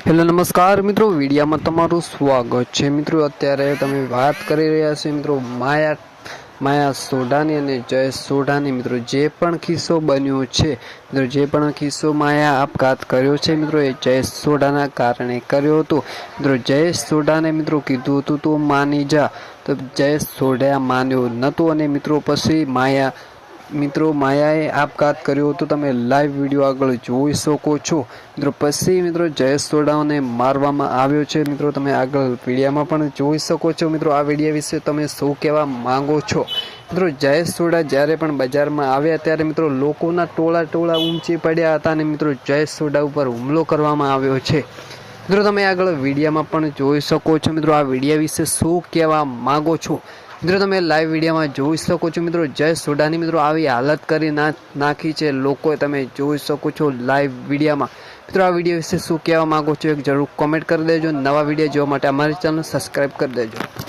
Hello નમસ્કાર મિત્રો, વિડીયોમાં તમારું સ્વાગત છે। મિત્રો અત્યારે તમે વાત કરી રહ્યા છો મિત્રો માયા સોઢાની અને જયેશ સોઢાની। મિત્રો જે પણ કિસ્સો બન્યો છે, મિત્રો જે પણ કિસ્સો માયા આપઘાત કર્યો છે મિત્રો એ જયેશ સોઢાના કારણે કર્યો હતો। મિત્રો જયેશ સોઢાને મિત્રો કીધું હતું તું માની જા, તો જયેશ સોઢા માન્યો નહોતો અને મિત્રો પછી માયાએ આપઘાત કર્યો હતો। તમે લાઈવ વિડીયો આગળ જોઈ શકો છો। મિત્રો પછી મિત્રો જયેશ સોઢાને મારવામાં આવ્યો છે। મિત્રો તમે આગળ વિડીયોમાં પણ જોઈ શકો છો। મિત્રો આ વિડીયો વિશે તમે શું કહેવા માંગો છો? મિત્રો જયેશ સોઢા જ્યારે પણ બજારમાં આવ્યા ત્યારે મિત્રો લોકોના ટોળા ઊંચી પડ્યા હતા અને મિત્રો જયેશ સોઢા ઉપર હુમલો કરવામાં આવ્યો છે। મિત્રો તમે આગળ વિડીયોમાં પણ જોઈ શકો છો। મિત્રો આ વિડીયો વિશે શું કહેવા માંગો છો? મિત્રો તમે લાઈવ વિડીયોમાં જોઈ શકો છો। મિત્રો જયેશ સોઢાની મિત્રો આવી હાલત કરી નાખી છે લોકોએ, તમે જોઈ શકો છો લાઈવ વિડીયોમાં। મિત્રો આ વિડીયો વિશે શું કહેવા માંગો છો એક જરૂર કોમેન્ટ કરી દેજો। નવા વિડીયો જોવા માટે અમારી ચેનલ સબસ્ક્રાઈબ કરી દેજો।